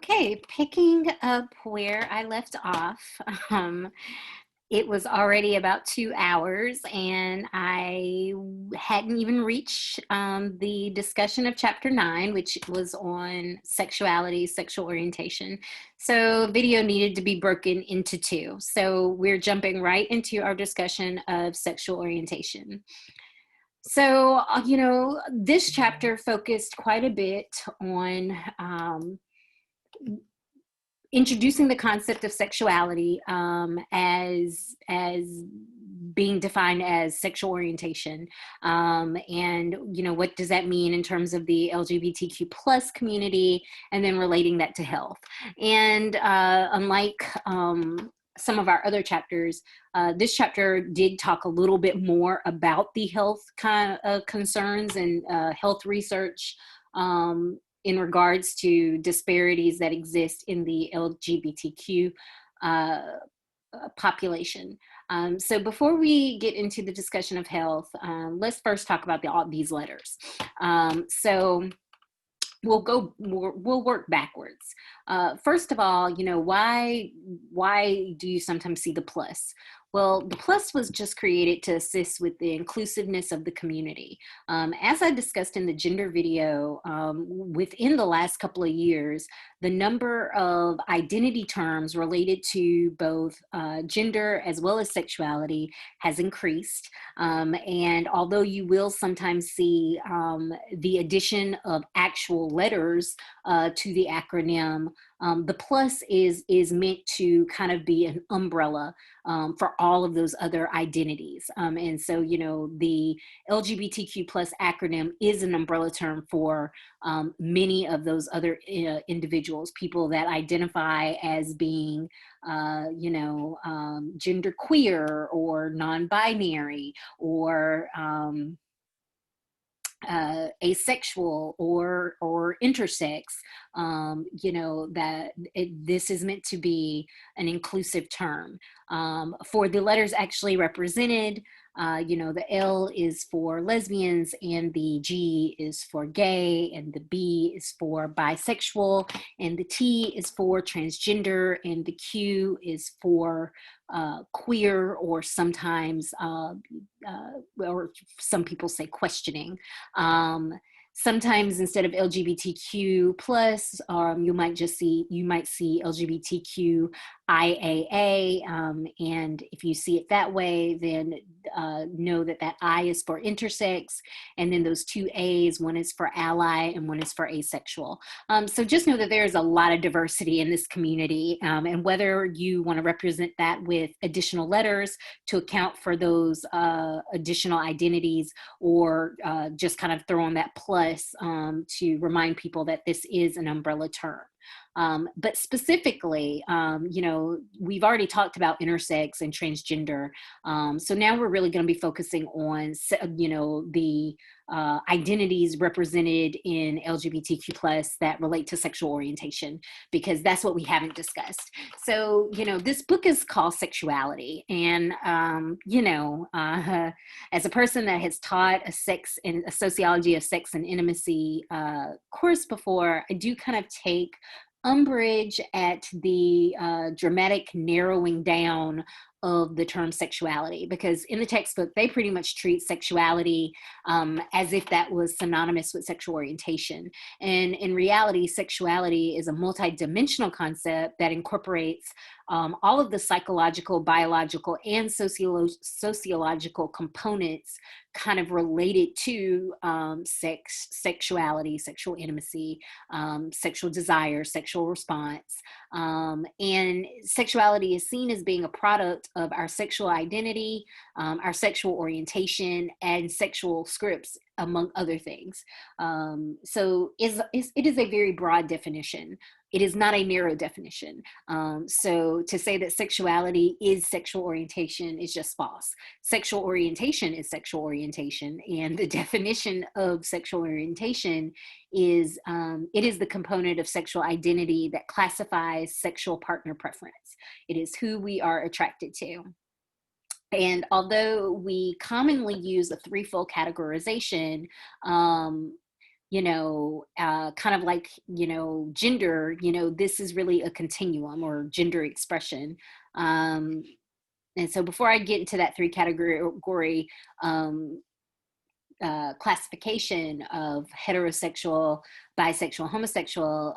Okay, picking up where I left off, um, it was already about 2 hours, and I hadn't even reached the discussion of chapter 9, which was on sexuality, sexual orientation. So, video needed to be broken into two. So, we're jumping right into our discussion of sexual orientation. So, this chapter focused quite a bit on introducing the concept of sexuality as being defined as sexual orientation, and what does that mean in terms of the LGBTQ plus community, and then relating that to health. And unlike some of our other chapters, this chapter did talk a little bit more about the health kind of concerns and health research in regards to disparities that exist in the LGBTQ population. So before we get into the discussion of health, let's first talk about all these letters. So we'll work backwards. First of all, why do you sometimes see the plus? Well, the plus was just created to assist with the inclusiveness of the community. As I discussed in the gender video, within the last couple of years, the number of identity terms related to both gender as well as sexuality has increased. And although you will sometimes see the addition of actual letters to the acronym, the plus is meant to kind of be an umbrella for all of those other identities. And so, the LGBTQ plus acronym is an umbrella term for many of those other individuals, people that identify as being, gender queer or non-binary or asexual or intersex. This is meant to be an inclusive term. For the letters actually represented, the L is for lesbians, and the G is for gay, and the B is for bisexual, and the T is for transgender, and the Q is for queer, or sometimes, or some people say questioning. Sometimes instead of LGBTQ plus, you might see LGBTQ IAA, and if you see it that way, then know that I is for intersex, and then those two A's, one is for ally and one is for asexual. So just know that there is a lot of diversity in this community, and whether you want to represent that with additional letters to account for those additional identities, or just kind of throw on that plus to remind people that this is an umbrella term. But specifically, we've already talked about intersex and transgender. So now we're really going to be focusing on, the identities represented in LGBTQ plus that relate to sexual orientation, because that's what we haven't discussed. So, this book is called Sexuality. And, as a person that has taught a sociology of sex and intimacy course before, I do kind of take umbrage at the dramatic narrowing down of the term sexuality, because in the textbook, they pretty much treat sexuality as if that was synonymous with sexual orientation. And in reality, sexuality is a multidimensional concept that incorporates all of the psychological, biological, and sociological components kind of related to sexuality, sexual intimacy, sexual desire, sexual response. And sexuality is seen as being a product of our sexual identity, our sexual orientation, and sexual scripts, among other things. So it is a very broad definition. It is not a narrow definition. So to say that sexuality is sexual orientation is just false. Sexual orientation is sexual orientation, and the definition of sexual orientation is it is the component of sexual identity that classifies sexual partner preference. It is who we are attracted to. And although we commonly use a threefold categorization, kind of like, gender, this is really a continuum, or gender expression. Um, and so before I get into that three category um, classification of heterosexual, bisexual, homosexual,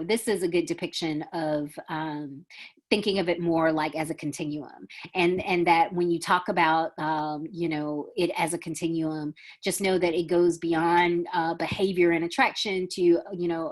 this is a good depiction of thinking of it more like as a continuum, and that when you talk about it as a continuum, just know that it goes beyond behavior and attraction to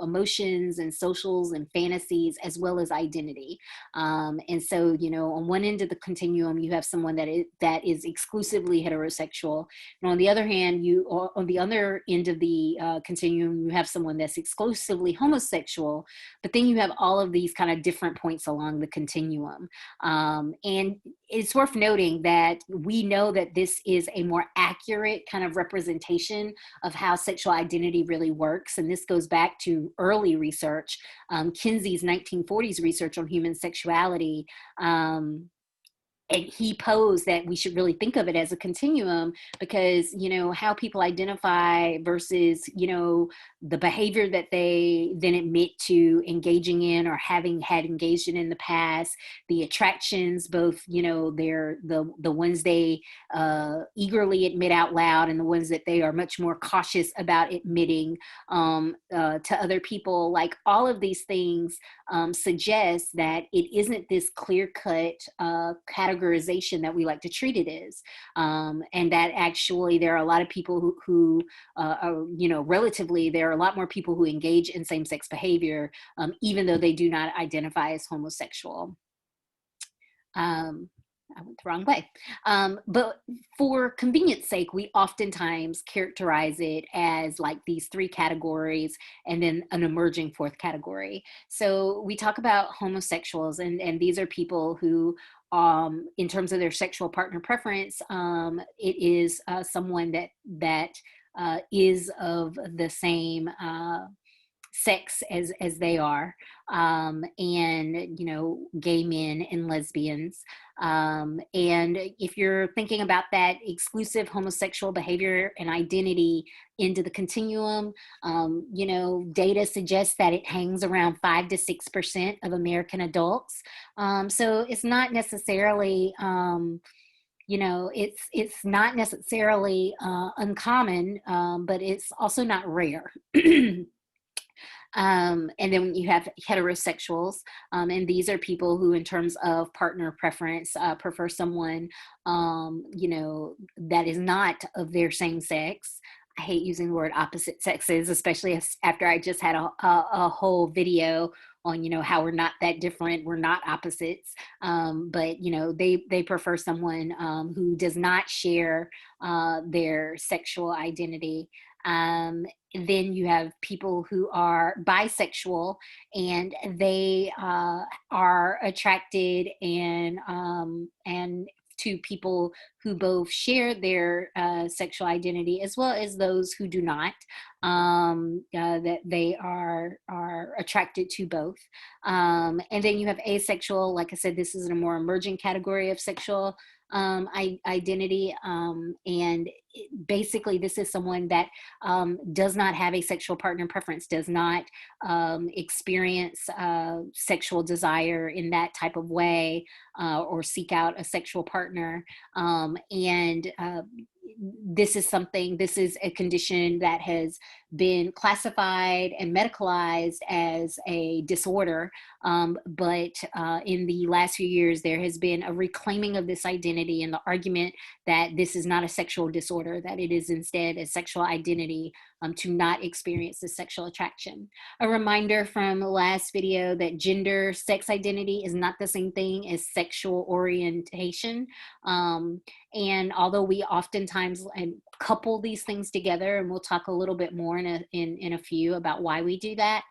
emotions and socials and fantasies, as well as identity. And so on one end of the continuum, you have someone that is exclusively heterosexual, and on the other hand, on the other end of the continuum, you have someone that's exclusively homosexual, but then you have all of these kind of different points along the continuum. And it's worth noting that we know that this is a more accurate kind of representation of how sexual identity really works. And this goes back to early research, Kinsey's 1940s research on human sexuality. And he posed that we should really think of it as a continuum, because how people identify versus the behavior that they then admit to engaging in or having had engaged in the past, the attractions, both they're the ones they eagerly admit out loud, and the ones that they are much more cautious about admitting to other people. Like, all of these things suggest that it isn't this clear-cut categorization that we like to treat it as, and that actually there are a lot of people who are, relatively, there are a lot more people who engage in same-sex behavior, even though they do not identify as homosexual. I went the wrong way. But for convenience sake, we oftentimes characterize it as like these three categories and then an emerging fourth category. So we talk about homosexuals, and these are people who, in terms of their sexual partner preference, it is someone that is of the same sex as they are, and gay men and lesbians. And if you're thinking about that exclusive homosexual behavior and identity into the continuum, data suggests that it hangs around 5 to 6% of American adults. So it's not necessarily it's not necessarily uncommon, but it's also not rare. And then you have heterosexuals, and these are people who, in terms of partner preference, prefer someone, that is not of their same sex. I hate using the word opposite sexes, especially after I just had a whole video on, how we're not that different, we're not opposites. But they prefer someone who does not share their sexual identity. Then you have people who are bisexual, and they are attracted and to people who both share their sexual identity, as well as those who do not, that they are attracted to both. And then you have asexual. Like I said, this is a more emerging category of sexual identity, and basically this is someone that does not have a sexual partner preference, does not experience sexual desire in that type of way, or seek out a sexual partner. And this is a condition that has been classified and medicalized as a disorder. But in the last few years, there has been a reclaiming of this identity, and the argument that this is not a sexual disorder, that it is instead a sexual identity, to not experience this sexual attraction. A reminder from the last video that gender, sex identity is not the same thing as sexual orientation. And although we oftentimes couple these things together, and we'll talk a little bit more in a few about why we do that,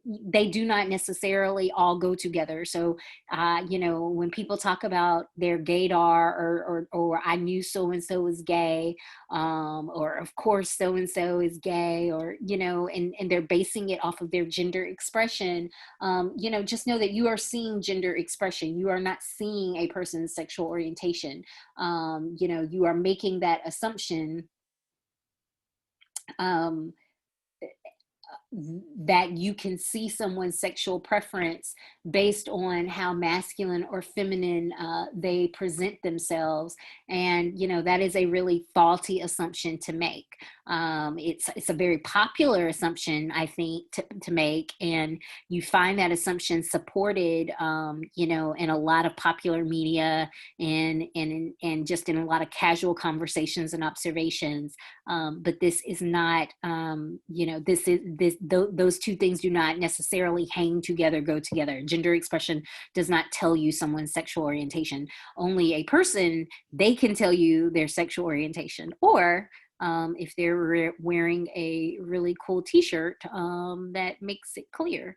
they do not necessarily all go together. So, when people talk about their gaydar, or I knew so-and-so was gay, or of course so-and-so is gay, or, and they're basing it off of their gender expression, just know that you are seeing gender expression. You are not seeing a person's sexual orientation. You are making that assumption that you can see someone's sexual preference based on how masculine or feminine they present themselves. And, that is a really faulty assumption to make. It's a very popular assumption, I think, to make. And you find that assumption supported, in a lot of popular media and just in a lot of casual conversations and observations. But this is not, those two things do not necessarily hang together, go together. Gender expression does not tell you someone's sexual orientation. Only a person, they can tell you their sexual orientation. Or if they're wearing a really cool t-shirt that makes it clear.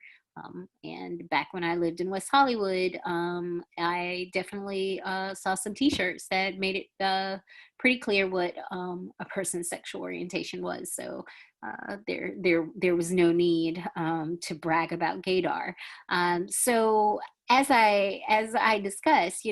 And back when I lived in West Hollywood, I definitely saw some t-shirts that made it pretty clear what a person's sexual orientation was. So there was no need to brag about gaydar. So as I discussed,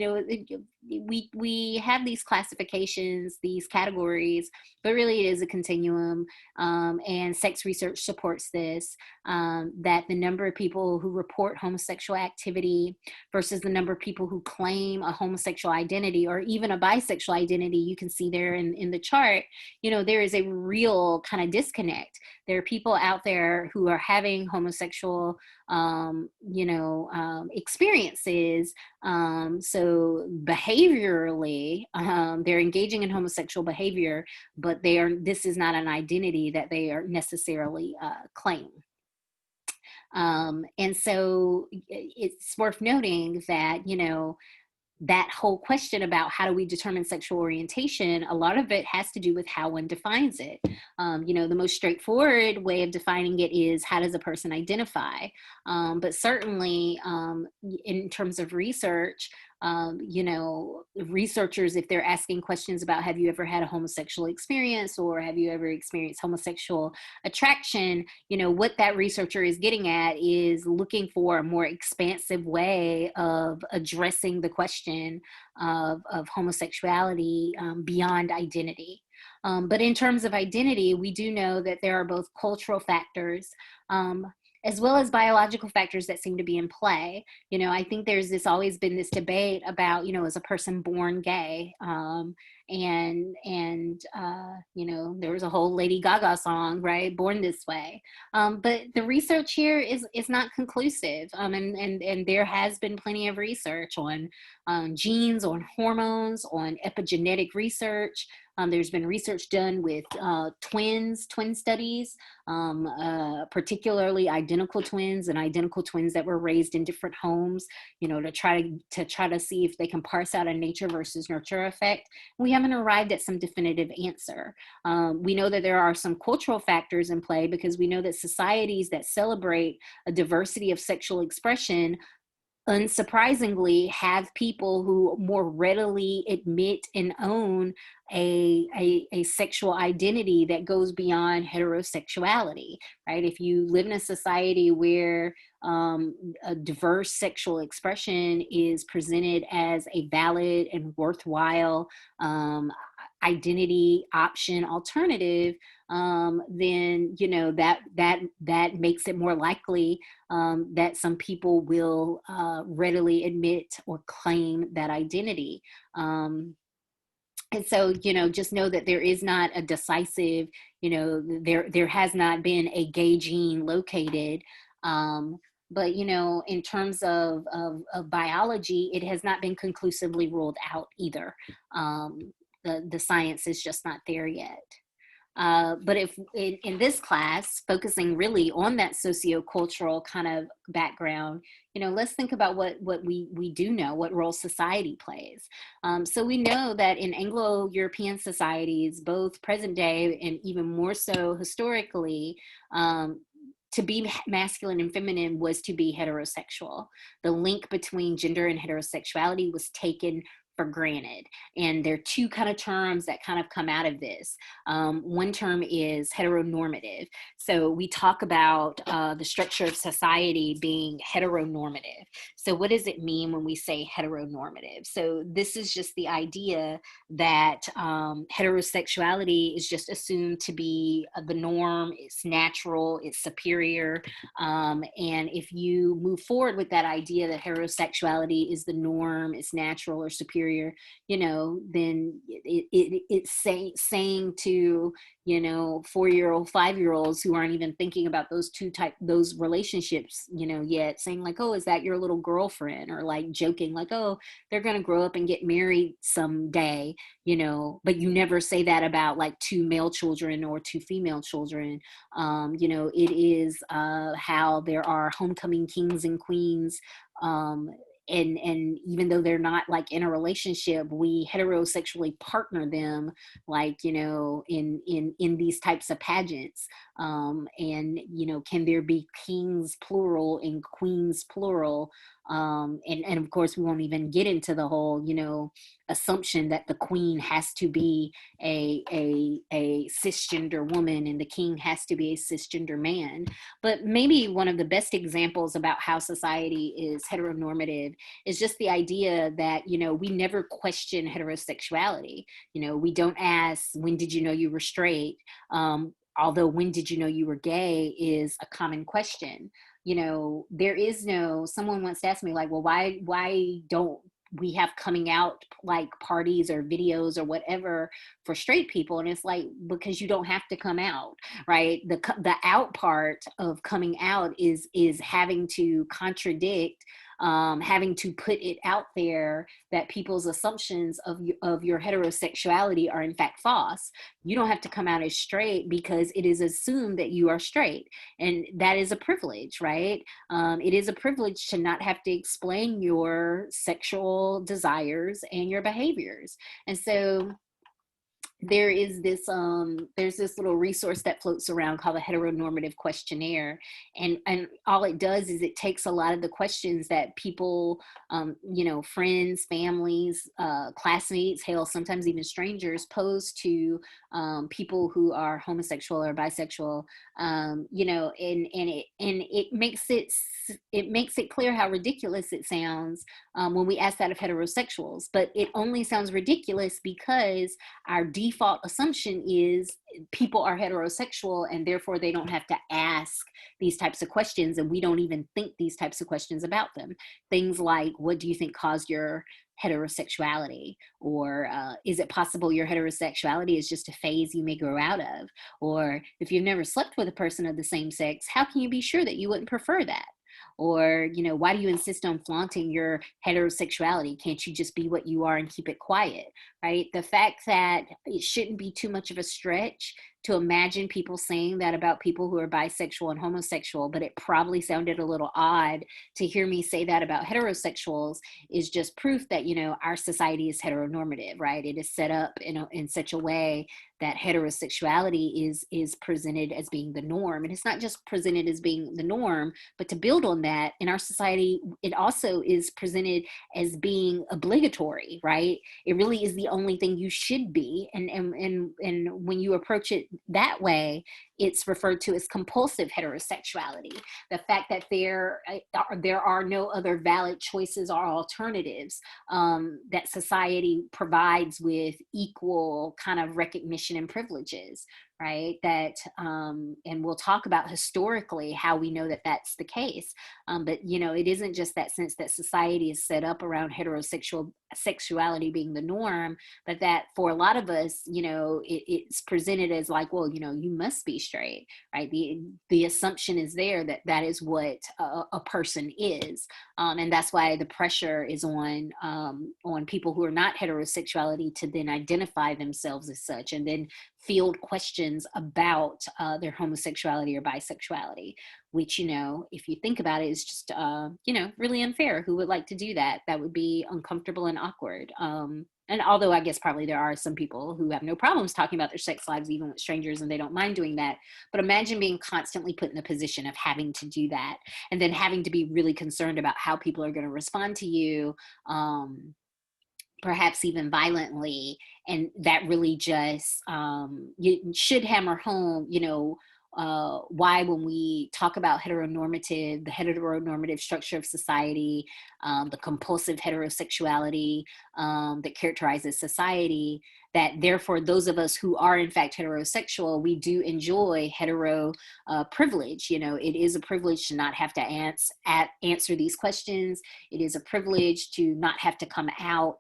we have these classifications, these categories, but really it is a continuum, and sex research supports this, that the number of people who report homosexual activity versus the number of people who claim a homosexual identity or even a bisexual identity, you can see there in the chart, there is a real kind of disconnect. There are people out there who are having homosexual experiences. So behaviorally, they're engaging in homosexual behavior, but this is not an identity that they are necessarily claiming. And so it's worth noting that, that whole question about how do we determine sexual orientation, a lot of it has to do with how one defines it. The most straightforward way of defining it is, how does a person identify? But certainly in terms of research, researchers, if they're asking questions about, have you ever had a homosexual experience or have you ever experienced homosexual attraction, what that researcher is getting at is looking for a more expansive way of addressing the question of homosexuality beyond identity. But in terms of identity, we do know that there are both cultural factors as well as biological factors that seem to be in play. I think there's always been this debate about, is a person born gay? There was a whole Lady Gaga song, right? Born This Way. But the research here is not conclusive. And there has been plenty of research on genes, on hormones, on epigenetic research. There's been research done with twin studies, particularly identical twins and identical twins that were raised in different homes, to try to see if they can parse out a nature versus nurture effect. We haven't arrived at some definitive answer. We know that there are some cultural factors in play, because we know that societies that celebrate a diversity of sexual expression, unsurprisingly, have people who more readily admit and own a sexual identity that goes beyond heterosexuality, right? If you live in a society where a diverse sexual expression is presented as a valid and worthwhile identity option alternative, then that makes it more likely that some people will readily admit or claim that identity. And so, just know that there is not a decisive, there has not been a gay gene located. But, in terms of biology, it has not been conclusively ruled out either. The science is just not there yet. But if in this class, focusing really on that sociocultural kind of background, let's think about what we do know, what role society plays. So we know that in Anglo-European societies, both present day and even more so historically, to be masculine and feminine was to be heterosexual. The link between gender and heterosexuality was taken for granted. And there are two kind of terms that kind of come out of this. One term is heteronormative. So we talk about the structure of society being heteronormative. So what does it mean when we say heteronormative? So this is just the idea that heterosexuality is just assumed to be the norm, it's natural, it's superior. And if you move forward with that idea that heterosexuality is the norm, it's natural or superior, then it's saying to, 4-year-old, 5-year-olds who aren't even thinking about those relationships, yet, saying like, oh, is that your little girlfriend? Or like joking like, oh, they're going to grow up and get married someday, but you never say that about like 2 male children or 2 female children. It is how there are homecoming kings and queens. And even though they're not like in a relationship, we heterosexually partner them, like, in these types of pageants. And can there be kings plural and queens plural? And of course, we won't even get into the whole, assumption that the queen has to be a cisgender woman and the king has to be a cisgender man. But maybe one of the best examples about how society is heteronormative is just the idea that, we never question heterosexuality. We don't ask, when did you know you were straight? Although when did you know you were gay is a common question. There is no, someone once asked me like, well, why don't we have coming out like parties or videos or whatever for straight people? And it's like, because you don't have to come out, right? The out part of coming out is having to contradict, having to put it out there that people's assumptions of your heterosexuality are in fact false. You don't have to come out as straight because it is assumed that you are straight. And that is a privilege, right? It is a privilege to not have to explain your sexual desires and your behaviors. And so there is this there's this little resource that floats around called the Heteronormative Questionnaire, and all it does is it takes a lot of the questions that people, friends, families, classmates, hell, sometimes even strangers, pose to people who are homosexual or bisexual, and it makes it clear how ridiculous it sounds when we ask that of heterosexuals. But it only sounds ridiculous because our default assumption is people are heterosexual and therefore they don't have to ask these types of questions, and we don't even think these types of questions about them. Things like, what do you think caused your heterosexuality? Or is it possible your heterosexuality is just a phase you may grow out of? Or if you've never slept with a person of the same sex, how can you be sure that you wouldn't prefer that? Or, why do you insist on flaunting your heterosexuality? Can't you just be what you are and keep it quiet, right? The fact that it shouldn't be too much of a stretch to imagine people saying that about people who are bisexual and homosexual, but it probably sounded a little odd to hear me say that about heterosexuals, is just proof that, our society is heteronormative, right? It is set up in such a way that heterosexuality is presented as being the norm. And it's not just presented as being the norm, but to build on that, in our society, it also is presented as being obligatory, right? It really is the only thing you should be. And when you approach it that way, it's referred to as compulsive heterosexuality. The fact that there are no other valid choices or alternatives, that society provides with equal kind of recognition and privileges, right? That, and we'll talk about historically how we know that that's the case. But, it isn't just that sense that society is set up around sexuality being the norm, but that for a lot of us, it's presented as like, well, you must be straight, right? The assumption is there that that is what a person is. And that's why the pressure is on people who are not heterosexuality to then identify themselves as such, and then field questions about their homosexuality or bisexuality, which, if you think about it, is just, really unfair. Who would like to do that? That would be uncomfortable and awkward. And although I guess probably there are some people who have no problems talking about their sex lives, even with strangers, and they don't mind doing that. But imagine being constantly put in the position of having to do that, and then having to be really concerned about how people are going to respond to you. perhaps even violently. And that really just you should hammer home, why when we talk about the heteronormative structure of society, the compulsive heterosexuality that characterizes society, that therefore those of us who are in fact heterosexual, we do enjoy hetero privilege. It is a privilege to not have to answer these questions. It is a privilege to not have to come out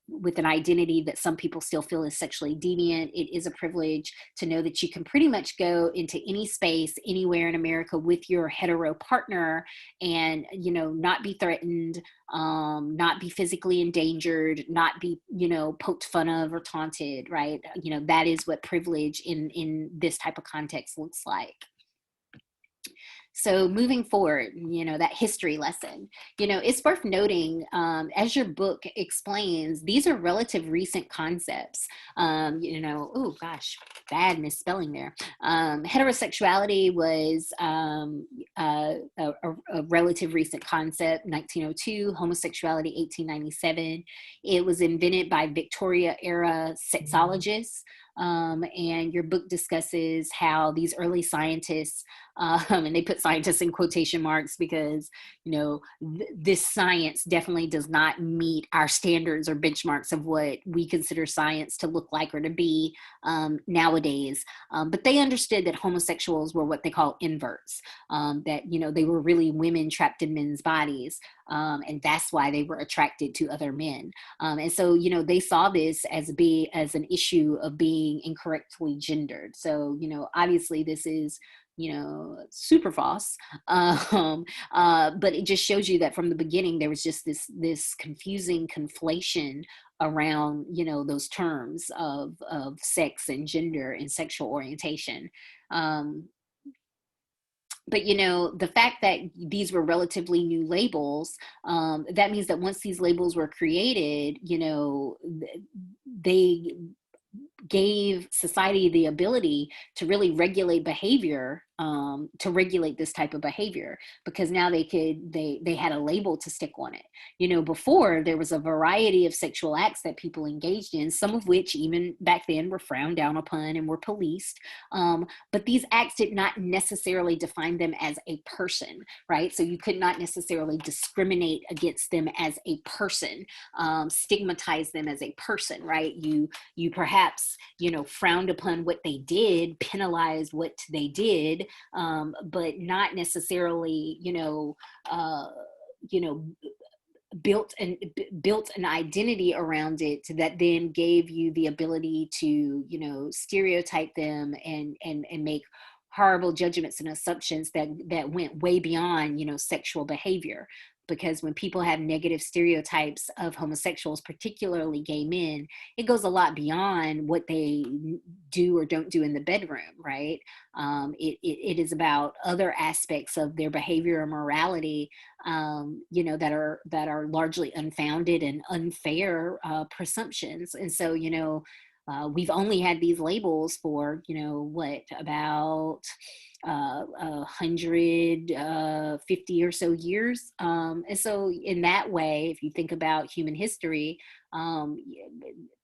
with an identity that some people still feel is sexually deviant. It is a privilege to know that you can pretty much go into any space anywhere in America with your hetero partner and, not be threatened, not be physically endangered, not be, poked fun of or taunted, right? That is what privilege in this type of context looks like. So moving forward, that history lesson, it's worth noting, as your book explains, these are relative recent concepts. Oh gosh, bad misspelling there. Heterosexuality was a relative recent concept, 1902, homosexuality, 1897. It was invented by Victoria era sexologists. And your book discusses how these early scientists, and they put scientists in quotation marks because, this science definitely does not meet our standards or benchmarks of what we consider science to look like or to be nowadays. But they understood that homosexuals were what they call inverts, that, they were really women trapped in men's bodies. And that's why they were attracted to other men. And so, they saw this as an issue of being incorrectly gendered. So, obviously this is, super false. But it just shows you that from the beginning, there was just this confusing conflation around, those terms of sex and gender and sexual orientation. But, the fact that these were relatively new labels, that means that once these labels were created, they gave society the ability to really regulate behavior, to regulate this type of behavior, because now they had a label to stick on it. Before there was a variety of sexual acts that people engaged in, some of which even back then were frowned down upon and were policed. But these acts did not necessarily define them as a person, right? So you could not necessarily discriminate against them as a person, stigmatize them as a person, right? You perhaps, frowned upon what they did, penalized what they did, but not necessarily, built an identity around it that then gave you the ability to, stereotype them and make horrible judgments and assumptions that went way beyond, sexual behavior. Because when people have negative stereotypes of homosexuals, particularly gay men, it goes a lot beyond what they do or don't do in the bedroom, right? It is about other aspects of their behavior or morality, that are largely unfounded and unfair presumptions. And so, we've only had these labels for, about 150 or so years. And so in that way, if you think about human history,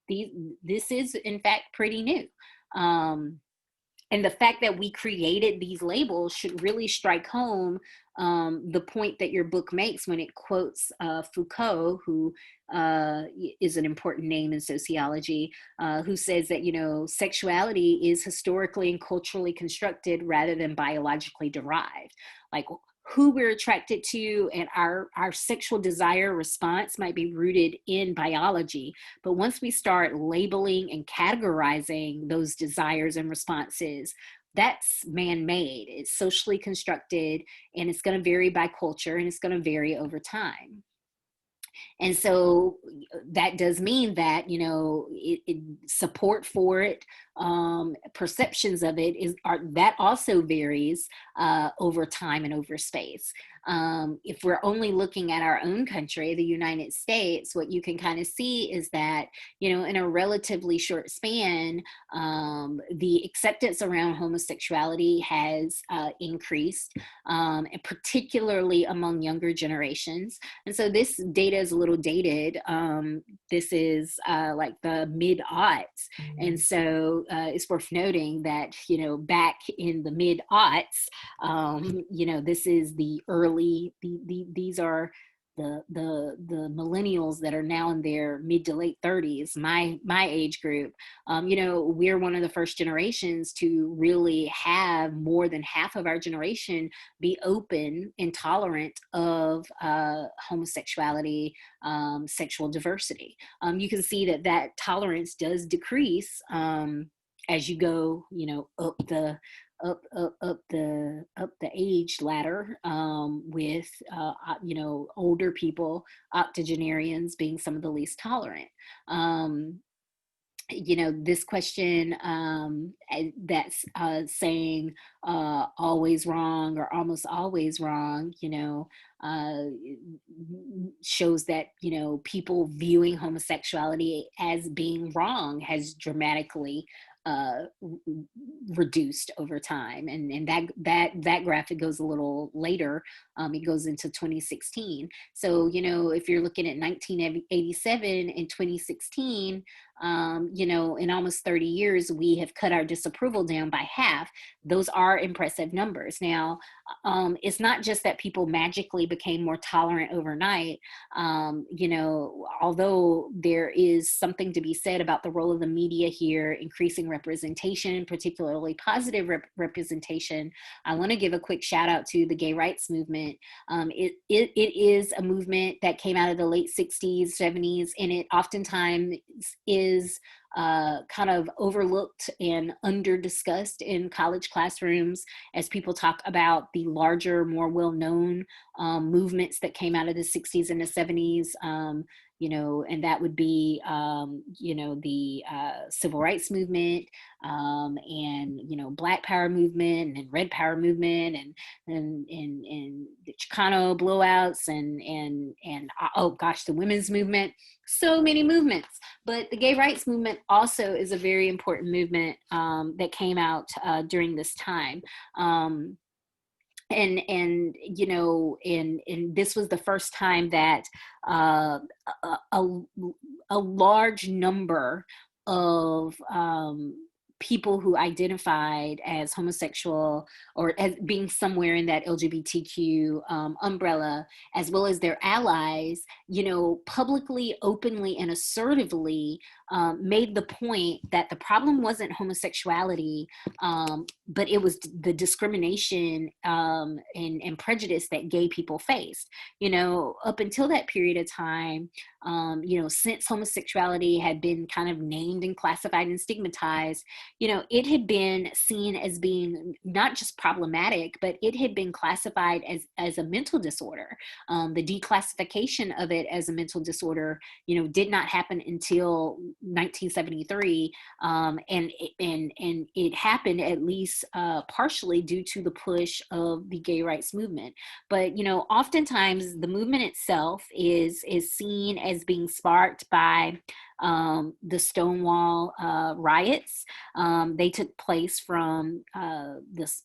this is in fact pretty new. And the fact that we created these labels should really strike home the point that your book makes when it quotes Foucault, who is an important name in sociology, who says that, sexuality is historically and culturally constructed rather than biologically derived. Like, who we're attracted to and our sexual desire response might be rooted in biology. But once we start labeling and categorizing those desires and responses, that's man-made. It's socially constructed, and it's going to vary by culture, and it's going to vary over time. And so that does mean that, support for it, perceptions of it that also varies over time and over space. If we're only looking at our own country, the United States, what you can kind of see is that, in a relatively short span, the acceptance around homosexuality has increased, and particularly among younger generations. And so this data is a little dated. This is like the mid-aughts. And so it's worth noting that, back in the mid-aughts, this is the early, these are the millennials that are now in their mid to late 30s, my age group. We're one of the first generations to really have more than half of our generation be open and tolerant of homosexuality, sexual diversity. You can see that tolerance does decrease as you go, up the age ladder, with older people, octogenarians being some of the least tolerant. This question that's saying always wrong or almost always wrong, shows that, people viewing homosexuality as being wrong has dramatically reduced over time, and that graphic goes a little later. It goes into 2016. So if you're looking at 1987 and 2016, in almost 30 years, we have cut our disapproval down by half. Those are impressive numbers. Now, it's not just that people magically became more tolerant overnight. Although there is something to be said about the role of the media here, increasing representation, particularly positive representation, I want to give a quick shout out to the gay rights movement. It is a movement that came out of the late 60s, 70s, and it oftentimes is kind of overlooked and under discussed in college classrooms as people talk about the larger, more well-known movements that came out of the 60s and the 70s. And that would be, the civil rights movement, and, Black Power movement and Red Power movement, and the Chicano blowouts, and oh gosh, the women's movement. So many movements. But the gay rights movement also is a very important movement that came out during this time. And this was the first time that a large number of people who identified as homosexual or as being somewhere in that LGBTQ umbrella, as well as their allies, publicly, openly, and assertively made the point that the problem wasn't homosexuality, but it was the discrimination and prejudice that gay people faced. Up until that period of time, since homosexuality had been kind of named and classified and stigmatized, it had been seen as being not just problematic, but it had been classified as a mental disorder. The declassification of it as a mental disorder, did not happen until 1973, and it happened at least partially due to the push of the gay rights movement. But oftentimes the movement itself is seen as being sparked by the Stonewall riots. They took place from this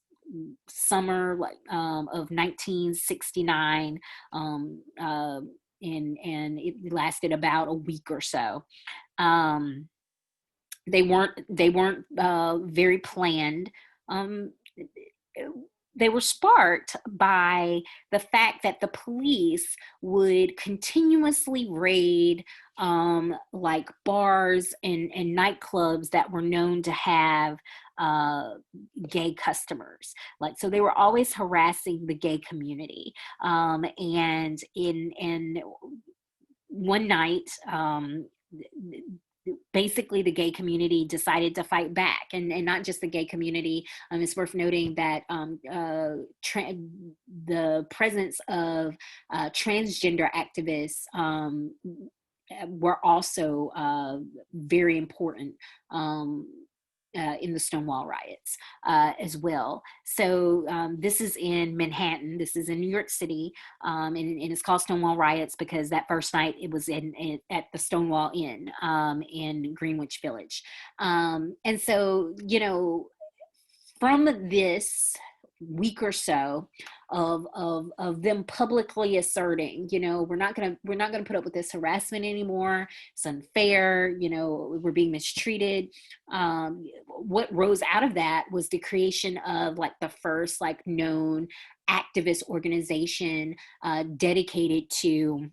summer of 1969, and it lasted about a week or so. They weren't very planned. They were sparked by the fact that the police would continuously raid like bars and nightclubs that were known to have gay customers. So they were always harassing the gay community. And in one night, basically the gay community decided to fight back, and not just the gay community. It's worth noting that the presence of transgender activists were also very important in the Stonewall riots as well. So this is in Manhattan. This is in New York City, and it's called Stonewall riots because that first night it was at the Stonewall Inn in Greenwich Village. And so, from this week or so, of them publicly asserting, we're not gonna put up with this harassment anymore. It's unfair. We're being mistreated. What rose out of that was the creation of like the first like known activist organization dedicated to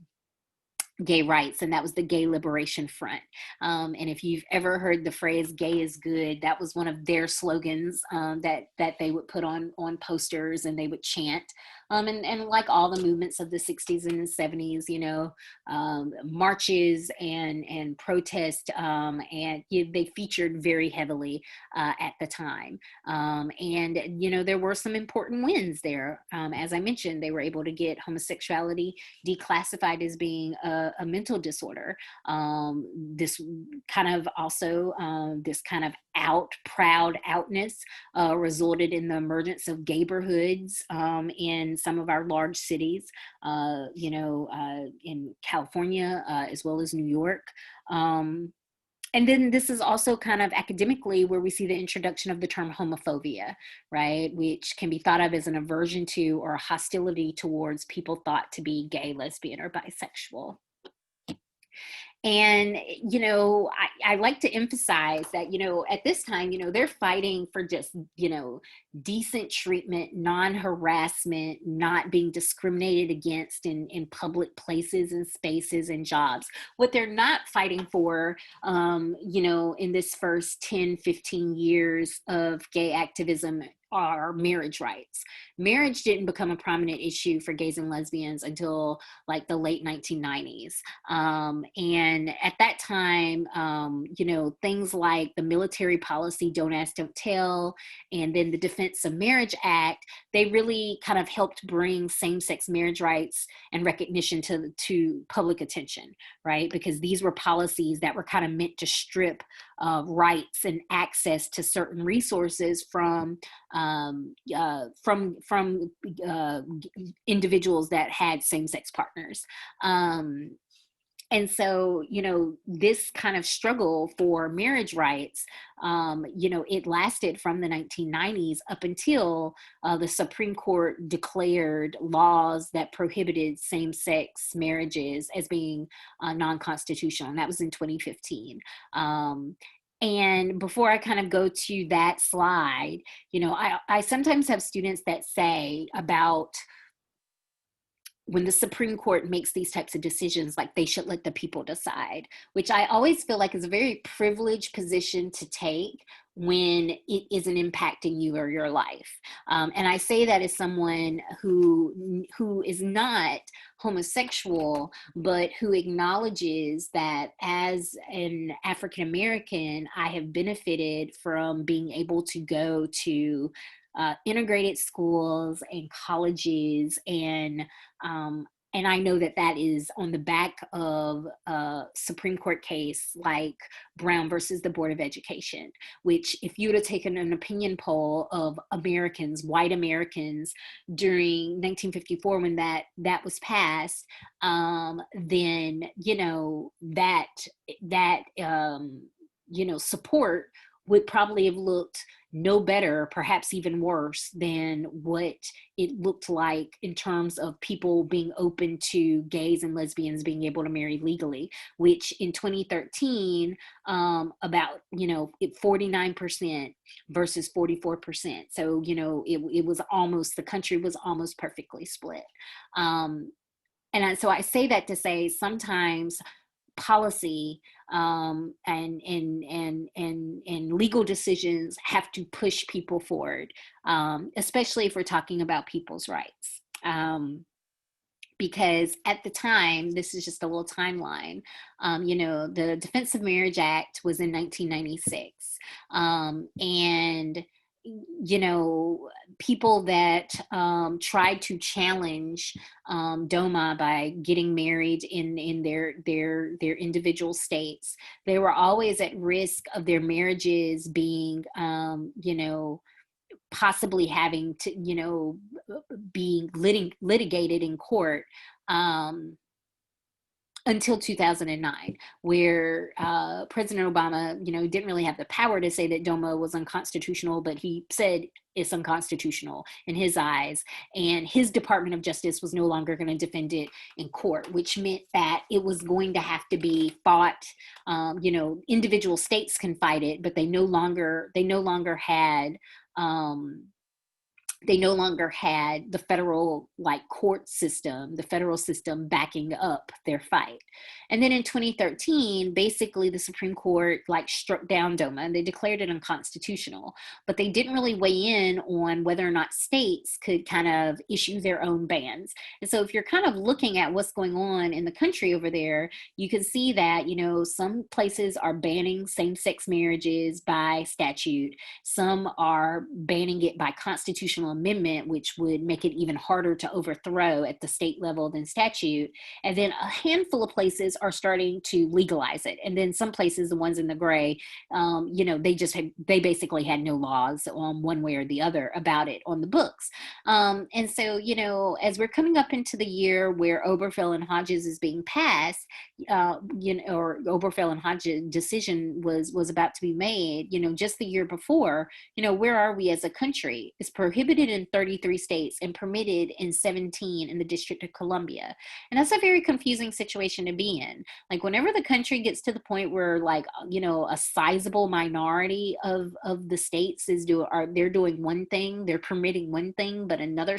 gay rights, and that was the Gay Liberation Front. And if you've ever heard the phrase "gay is good," that was one of their slogans that they would put on posters and they would chant. And like all the movements of the 60s and the 70s, marches and protest, and they featured very heavily at the time. And there were some important wins there. As I mentioned, they were able to get homosexuality declassified as being a mental disorder. This kind of also, this kind of proud outness resulted in the emergence of gayborhoods in some of our large cities, in California, as well as New York. And then this is also kind of academically where we see the introduction of the term homophobia, right? Which can be thought of as an aversion to or a hostility towards people thought to be gay, lesbian, or bisexual. And, I like to emphasize that, at this time, they're fighting for just, decent treatment, non-harassment, not being discriminated against in public places and spaces and jobs. What they're not fighting for, in this first 10, 15 years of gay activism are marriage rights. Marriage didn't become a prominent issue for gays and lesbians until like the late 1990s. And at that time, things like the military policy, Don't Ask, Don't Tell, and then the Defense of Marriage Act, they really kind of helped bring same-sex marriage rights and recognition to public attention, right? Because these were policies that were kind of meant to strip rights and access to certain resources from individuals that had same-sex partners. And so, this kind of struggle for marriage rights, it lasted from the 1990s up until the Supreme Court declared laws that prohibited same-sex marriages as being non-constitutional. And that was in 2015. And before I kind of go to that slide, I sometimes have students that say about when the Supreme Court makes these types of decisions, like they should let the people decide, which I always feel like is a very privileged position to take when it isn't impacting you or your life. And I say that as someone who is not homosexual, but who acknowledges that as an African American, I have benefited from being able to go to integrated schools and colleges, and I know that is on the back of a Supreme Court case like Brown versus the Board of Education, which if you would have taken an opinion poll of Americans, white Americans during 1954 when that was passed, then, that support would probably have looked no better, perhaps even worse than what it looked like in terms of people being open to gays and lesbians being able to marry legally, which in 2013, about, 49% versus 44%. So, it was almost, the country was almost perfectly split. So I say that to say sometimes policy and legal decisions have to push people forward, especially if we're talking about people's rights. Because at the time, this is just a little timeline, the Defense of Marriage Act was in 1996. And people that tried to challenge DOMA by getting married in their individual states, they were always at risk of their marriages being, possibly having to, being litigated in court. until 2009, where President Obama, didn't really have the power to say that DOMA was unconstitutional, but he said it's unconstitutional in his eyes. And his Department of Justice was no longer going to defend it in court, which meant that it was going to have to be fought. Individual states can fight it, but they no longer had the federal court system, the federal system backing up their fight. And then in 2013, basically the Supreme Court struck down DOMA and they declared it unconstitutional, but they didn't really weigh in on whether or not states could kind of issue their own bans. And so if you're kind of looking at what's going on in the country over there, you can see that, some places are banning same-sex marriages by statute. Some are banning it by constitutional amendment, which would make it even harder to overthrow at the state level than statute. And then a handful of places are starting to legalize it. And then some places, the ones in the gray, they basically had no laws one way or the other about it on the books. And so, as we're coming up into the year where Obergefell and Hodges is being passed, or Obergefell and Hodges decision was about to be made, just the year before, where are we as a country? It's prohibited in 33 states and permitted in 17 in the District of Columbia. And that's a very confusing situation to be in. Whenever the country gets to the point where a sizable minority of the states they're doing one thing, they're permitting one thing, but another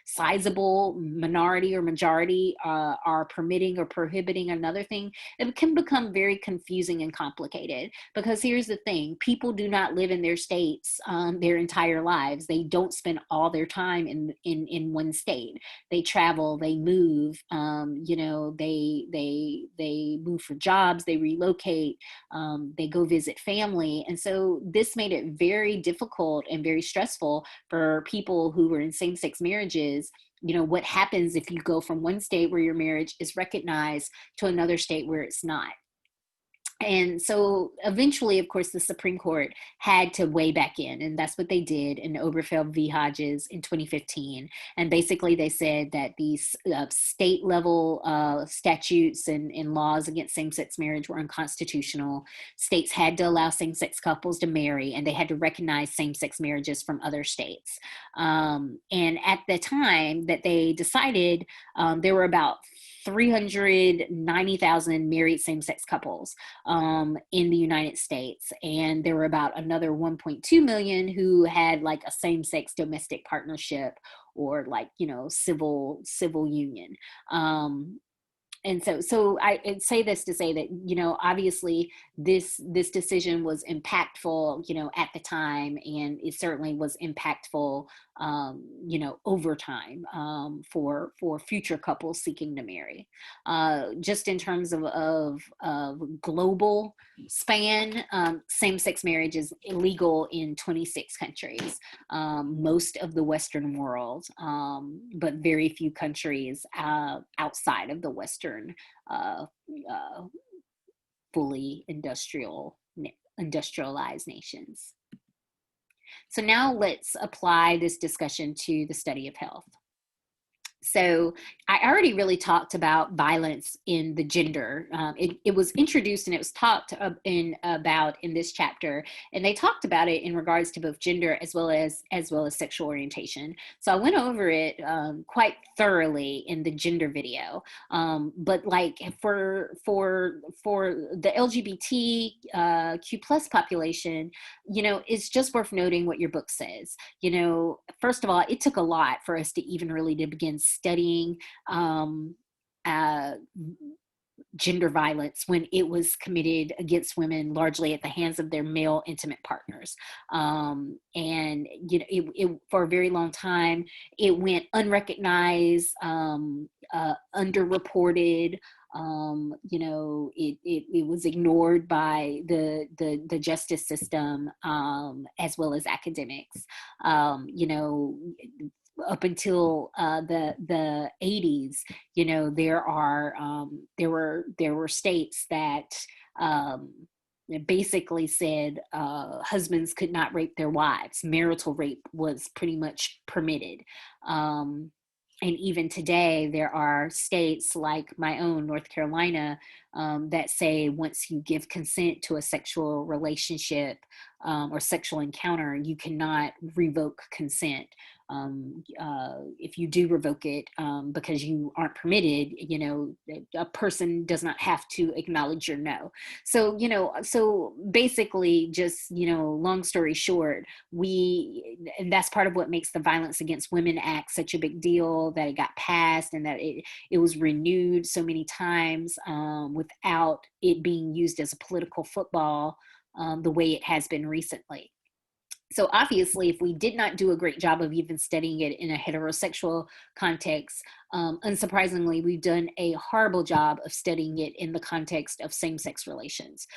sizable minority or majority are permitting or prohibiting another thing, it can become very confusing and complicated. Because here's the thing, people do not live in their states their entire lives. They don't spend all their time in one state. They travel, they move, they move for jobs, they relocate, they go visit family. And so this made it very difficult and very stressful for people who were in same-sex marriages. What happens if you go from one state where your marriage is recognized to another state where it's not? And so eventually, of course, the Supreme Court had to weigh back in, and that's what they did in Obergefell v. Hodges in 2015. And basically they said that these state level statutes and laws against same-sex marriage were unconstitutional. States had to allow same-sex couples to marry, and they had to recognize same-sex marriages from other states. And at the time that they decided, there were about 390,000 married same-sex couples in the United States. And there were about another 1.2 million who had a same-sex domestic partnership or civil union. And so I say this to say that, obviously this decision was impactful, at the time, and it certainly was impactful, over time, for future couples seeking to marry. Just in terms of global span, same-sex marriage is illegal in 26 countries, most of the Western world, but very few countries outside of the Western fully industrialized nations. So now let's apply this discussion to the study of health. So I already really talked about violence in the gender. It was introduced and it was talked about in this chapter, and they talked about it in regards to both gender as well as sexual orientation. So I went over it quite thoroughly in the gender video. But for the LGBTQ plus population, it's just worth noting what your book says. First of all, it took a lot for us to even really to begin studying gender violence when it was committed against women largely at the hands of their male intimate partners. And it for a very long time, it went unrecognized, underreported. It was ignored by the justice system, as well as academics. Up until the 80s, there were states that basically said husbands could not rape their wives. Marital rape was pretty much permitted. And even today, there are states like my own, North Carolina, that say once you give consent to a sexual relationship or sexual encounter, you cannot revoke consent. If you do revoke it because you aren't permitted, you know, a person does not have to acknowledge your no. So, you know, so basically, just, you know, long story short, and that's part of what makes the Violence Against Women Act such a big deal, that it got passed and that it was renewed so many times without it being used as a political football the way it has been recently. So obviously, if we did not do a great job of even studying it in a heterosexual context, unsurprisingly, we've done a horrible job of studying it in the context of same-sex relations.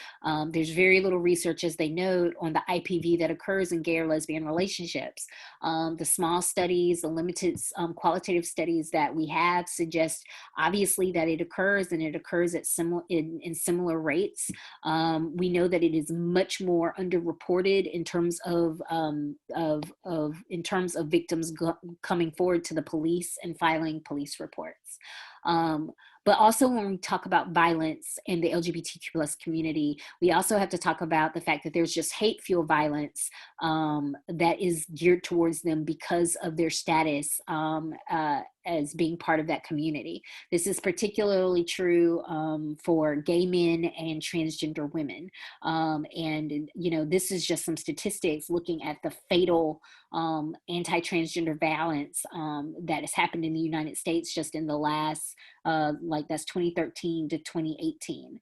There's very little research, as they note, on the IPV that occurs in gay or lesbian relationships. The small studies, the limited qualitative studies that we have suggest obviously that it occurs, and it occurs at in similar rates. We know that it is much more underreported in terms of victims coming forward to the police and filing police reports. But also, when we talk about violence in the LGBTQ plus community, we also have to talk about the fact that there's just hate-fueled violence that is geared towards them because of their status as being part of that community. This is particularly true for gay men and transgender women. And, you know, this is just some statistics looking at the fatal anti-transgender violence that has happened in the United States just in the last, that's 2013 to 2018.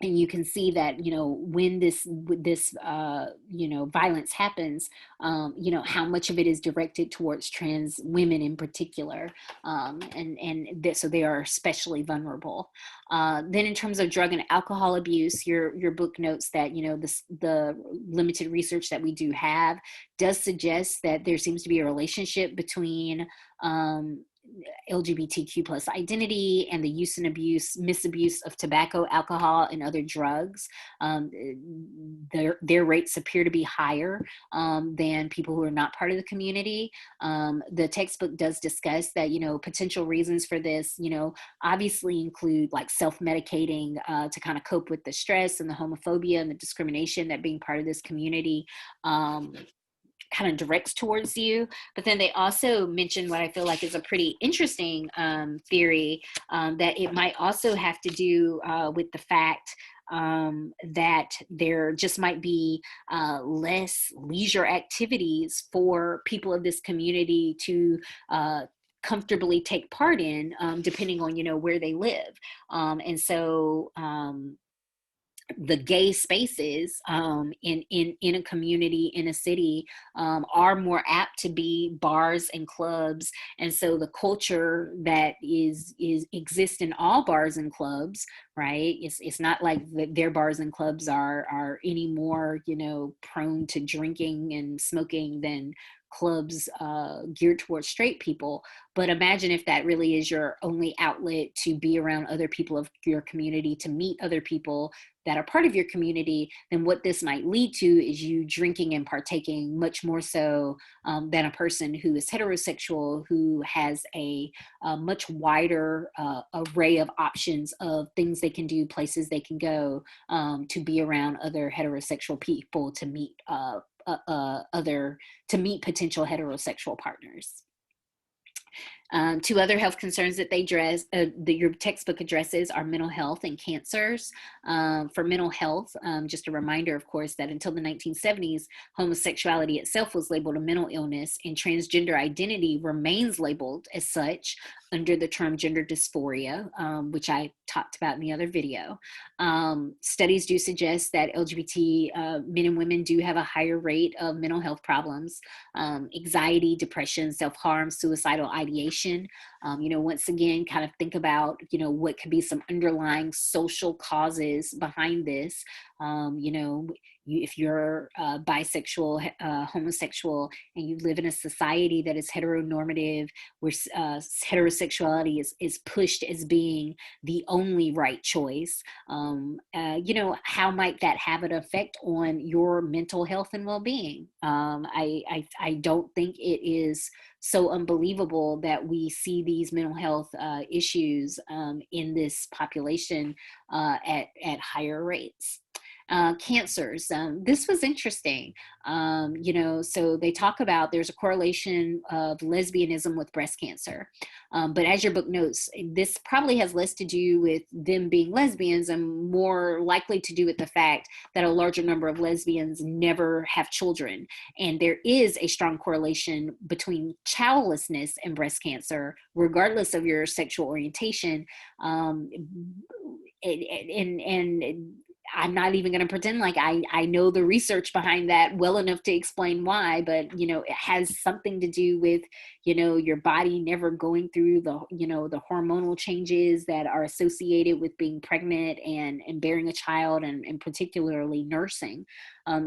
And you can see that, you know, when this you know, violence happens, you know, how much of it is directed towards trans women in particular, so they are especially vulnerable. Then, in terms of drug and alcohol abuse, your book notes that, you know, the limited research that we do have does suggest that there seems to be a relationship between LGBTQ plus identity and the use and misabuse of tobacco, alcohol, and other drugs. Their rates appear to be higher than people who are not part of the community. The textbook does discuss that, you know, potential reasons for this, you know, obviously include like self-medicating to kind of cope with the stress and the homophobia and the discrimination that being part of this community kind of directs towards you. But then they also mentioned what I feel like is a pretty interesting theory, that it might also have to do with the fact that there just might be less leisure activities for people of this community to comfortably take part in, depending on, you know, where they live. And so the gay spaces in a community, in a city, are more apt to be bars and clubs. And so the culture that exists in all bars and clubs, right? It's not like their bars and clubs are any more, you know, prone to drinking and smoking than clubs geared towards straight people. But imagine if that really is your only outlet to be around other people of your community, to meet other people that are part of your community, then what this might lead to is you drinking and partaking much more so than a person who is heterosexual, who has a much wider array of options of things they can do, places they can go to be around other heterosexual people, to meet potential heterosexual partners. Two other health concerns that your textbook addresses are mental health and cancers. For mental health, just a reminder, of course, that until the 1970s, homosexuality itself was labeled a mental illness, and transgender identity remains labeled as such under the term gender dysphoria, which I talked about in the other video. Studies do suggest that LGBT men and women do have a higher rate of mental health problems, anxiety, depression, self-harm, suicidal ideation. You know, once again, kind of think about, you know, what could be some underlying social causes behind this. You know, if you're bisexual, homosexual, and you live in a society that is heteronormative, where heterosexuality is pushed as being the only right choice, how might that have an effect on your mental health and well-being? I don't think it is so unbelievable that we see these mental health issues in this population at higher rates. Cancers. This was interesting. So they talk about there's a correlation of lesbianism with breast cancer. But as your book notes, this probably has less to do with them being lesbians and more likely to do with the fact that a larger number of lesbians never have children. And there is a strong correlation between childlessness and breast cancer, regardless of your sexual orientation. And I'm not even going to pretend like I know the research behind that well enough to explain why, but, it has something to do with, your body never going through the hormonal changes that are associated with being pregnant and bearing a child and particularly nursing.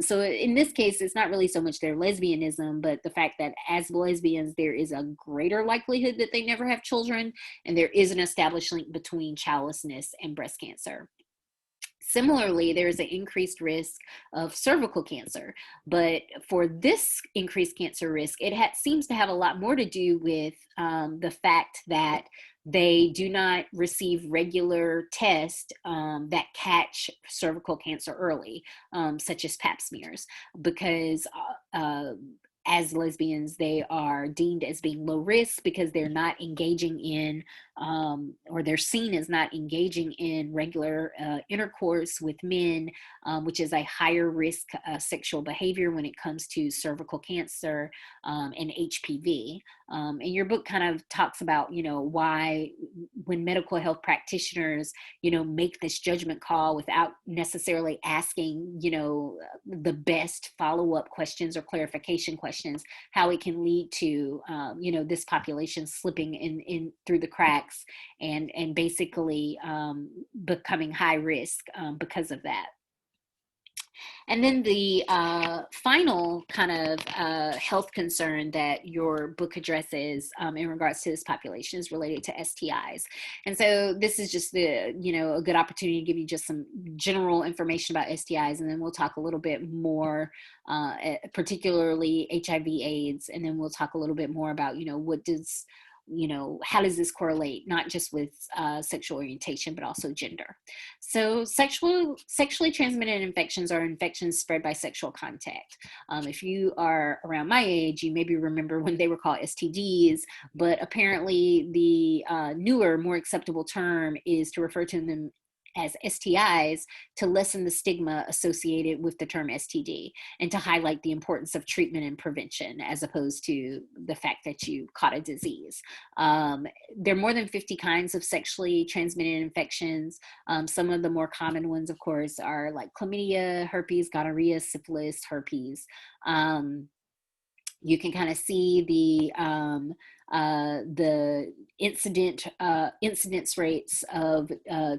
So in this case, it's not really so much their lesbianism, but the fact that as lesbians, there is a greater likelihood that they never have children, and there is an established link between childlessness and breast cancer. Similarly, there is an increased risk of cervical cancer, but for this increased cancer risk, it seems to have a lot more to do with the fact that they do not receive regular tests that catch cervical cancer early, such as pap smears, because as lesbians, they are deemed as being low risk because they're not engaging in, or they're seen as not engaging in regular intercourse with men, which is a higher risk sexual behavior when it comes to cervical cancer and HPV. And your book kind of talks about, why when medical health practitioners, make this judgment call without necessarily asking, the best follow-up questions or clarification questions, how it can lead to, this population slipping in through the cracks and basically becoming high risk because of that. And then the final kind of health concern that your book addresses in regards to this population is related to STIs. And so this is just a good opportunity to give you just some general information about STIs, and then we'll talk a little bit more, particularly HIV/AIDS, and then we'll talk a little bit more about, how does this correlate not just with sexual orientation, but also gender? So sexually transmitted infections are infections spread by sexual contact. If you are around my age, you maybe remember when they were called STDs, but apparently the newer, more acceptable term is to refer to them as STIs to lessen the stigma associated with the term STD and to highlight the importance of treatment and prevention as opposed to the fact that you caught a disease. There are more than 50 kinds of sexually transmitted infections. Some of the more common ones, of course, are like chlamydia, herpes, gonorrhea, syphilis, herpes. You can kind of see the incidence rates of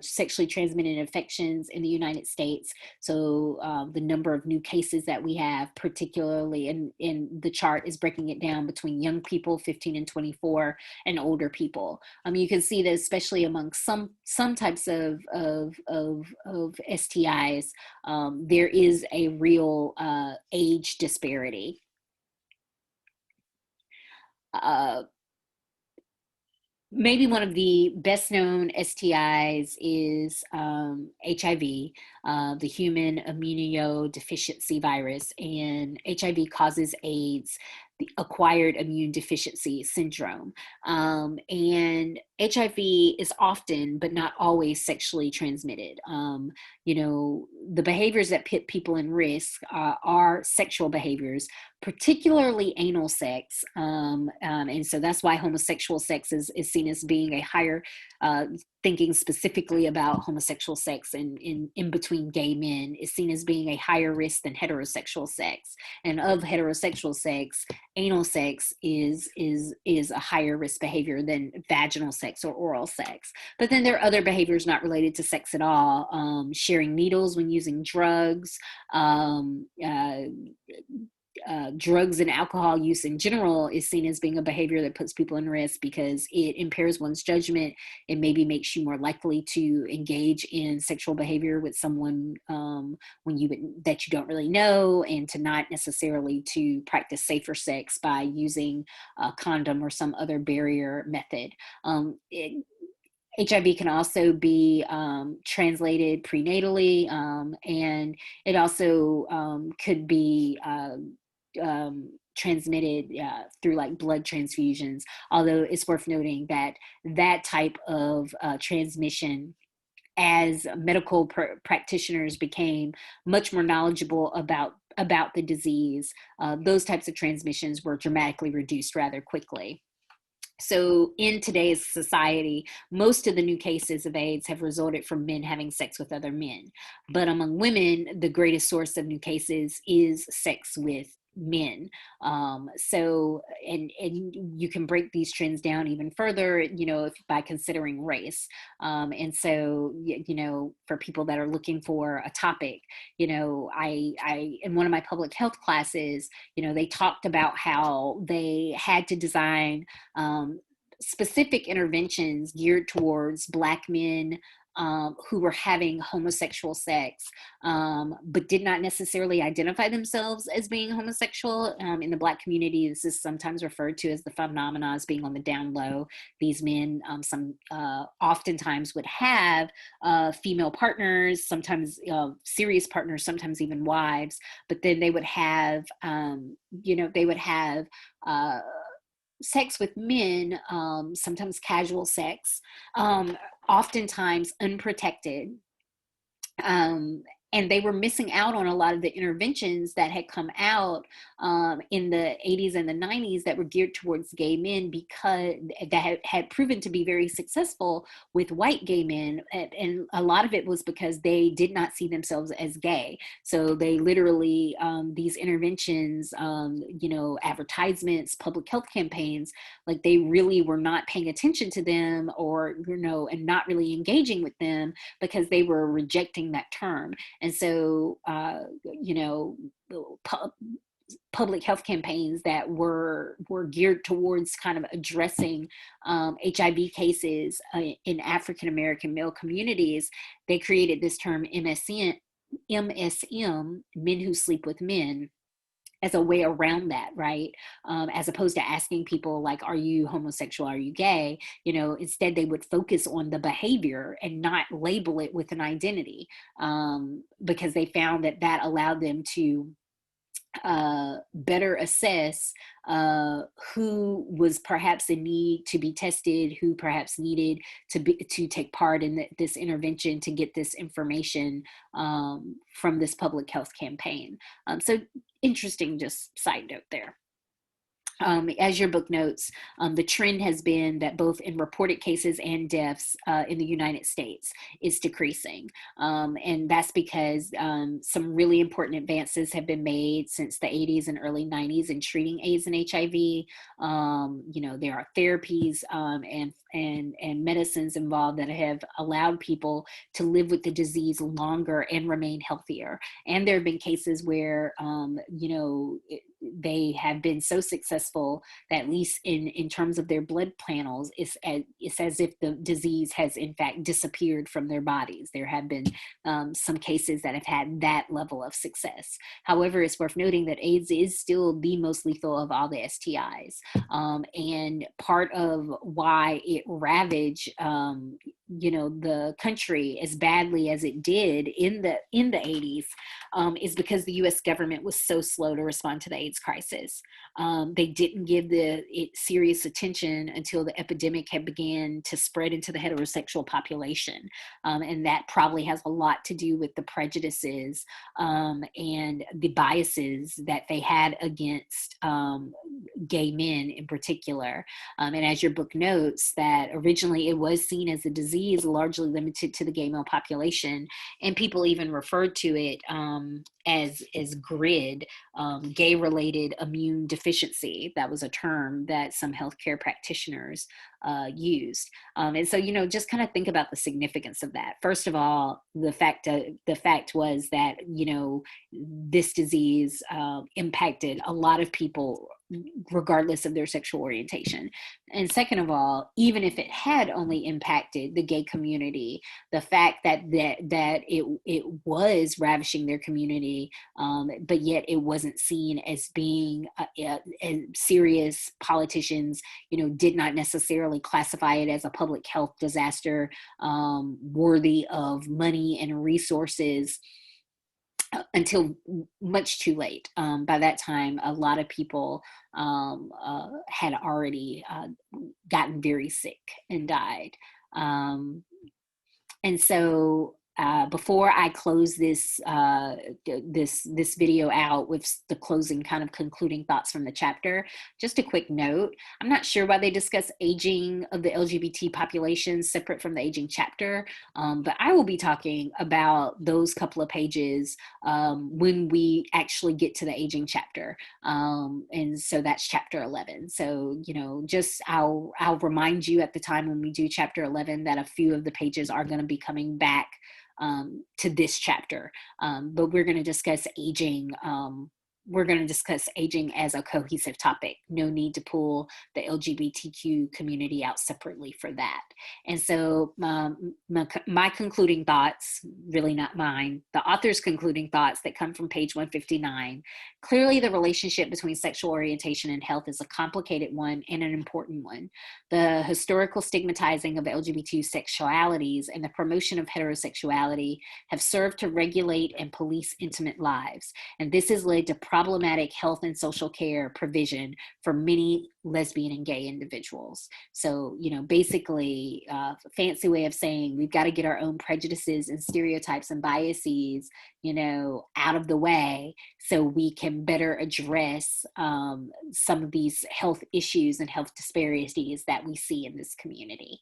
sexually transmitted infections in the United States. So the number of new cases that we have, particularly in the chart, is breaking it down between young people, 15 and 24, and older people. You can see that especially among some types of STIs, there is a real age disparity. Maybe one of the best known STIs is HIV, the human immunodeficiency virus, and HIV causes AIDS, the acquired immune deficiency syndrome. And HIV is often, but not always, sexually transmitted. The behaviors that put people in risk are sexual behaviors, particularly anal sex. And so that's why homosexual sex is seen as being a higher, thinking specifically about homosexual sex and in between gay men is seen as being a higher risk than heterosexual sex. And of heterosexual sex, anal sex is a higher risk behavior than vaginal sex or oral sex. But then there are other behaviors not related to sex at all. Sharing needles when using drugs, drugs and alcohol use in general is seen as being a behavior that puts people in risk because it impairs one's judgment. It maybe makes you more likely to engage in sexual behavior with someone that you don't really know, and to not necessarily to practice safer sex by using a condom or some other barrier method. HIV can also be translated prenatally, and it also could be transmitted through like blood transfusions, although it's worth noting that that type of transmission, as medical practitioners became much more knowledgeable about the disease, those types of transmissions were dramatically reduced rather quickly. So in today's society, most of the new cases of AIDS have resulted from men having sex with other men. But among women, the greatest source of new cases is sex with men. And you can break these trends down even further, by considering race. And so, for people that are looking for a topic, I in one of my public health classes, they talked about how they had to design specific interventions geared towards Black men who were having homosexual sex, but did not necessarily identify themselves as being homosexual. In the Black community, this is sometimes referred to as the phenomena as being on the down low. These men oftentimes would have female partners, sometimes serious partners, sometimes even wives, but then they would have, sex with men, sometimes casual sex, oftentimes unprotected. And they were missing out on a lot of the interventions that had come out in the 80s and the 90s that were geared towards gay men, because that had proven to be very successful with white gay men. And a lot of it was because they did not see themselves as gay. So they literally, these interventions, advertisements, public health campaigns, like they really were not paying attention to them, or, and not really engaging with them because they were rejecting that term. And so, public health campaigns that were geared towards kind of addressing HIV cases in African American male communities, they created this term MSM, men who sleep with men, as a way around that, right? As opposed to asking people like, are you homosexual? Are you gay? Instead they would focus on the behavior and not label it with an identity, because they found that allowed them to better assess who was perhaps in need to be tested, who perhaps needed to take part in this intervention to get this information from this public health campaign. So interesting, just side note there. As your book notes, the trend has been that both in reported cases and deaths in the United States is decreasing. And that's because some really important advances have been made since the 80s and early 90s in treating AIDS and HIV. There are therapies and medicines involved that have allowed people to live with the disease longer and remain healthier. And there have been cases where, they have been so successful that, at least in terms of their blood panels, it's as if the disease has in fact disappeared from their bodies. There have been some cases that have had that level of success. However, it's worth noting that AIDS is still the most lethal of all the STIs. And part of why it ravaged the country as badly as it did in the 80s is because the US government was so slow to respond to the AIDS crisis. They didn't give it serious attention until the epidemic had began to spread into the heterosexual population. And that probably has a lot to do with the prejudices and the biases that they had against gay men in particular. And as your book notes, that originally it was seen as a disease largely limited to the gay male population, and people even referred to it as GRID, gay-related immune deficiency. That was a term that some healthcare practitioners used. And so, just kind of think about the significance of that. First of all, the fact was that, this disease impacted a lot of people regardless of their sexual orientation. And second of all, even if it had only impacted the gay community, the fact that it was ravishing their community, but yet it wasn't seen as being serious. Politicians, did not necessarily classify it as a public health disaster worthy of money and resources until much too late. By that time, a lot of people had already gotten very sick and died. And so before I close this video out with the closing kind of concluding thoughts from the chapter, just a quick note. I'm not sure why they discuss aging of the LGBT population separate from the aging chapter, but I will be talking about those couple of pages when we actually get to the aging chapter. And so that's chapter 11. So, just I'll remind you at the time when we do chapter 11 that a few of the pages are going to be coming back to this chapter, but we're going to discuss aging. We're going to discuss aging as a cohesive topic. No need to pull the LGBTQ community out separately for that. And so my concluding thoughts, really not mine, the author's concluding thoughts that come from page 159. Clearly, the relationship between sexual orientation and health is a complicated one and an important one. The historical stigmatizing of LGBT sexualities and the promotion of heterosexuality have served to regulate and police intimate lives. And this has led to problematic health and social care provision for many lesbian and gay individuals. So, basically, a fancy way of saying we've got to get our own prejudices and stereotypes and biases, out of the way so we can better address some of these health issues and health disparities that we see in this community.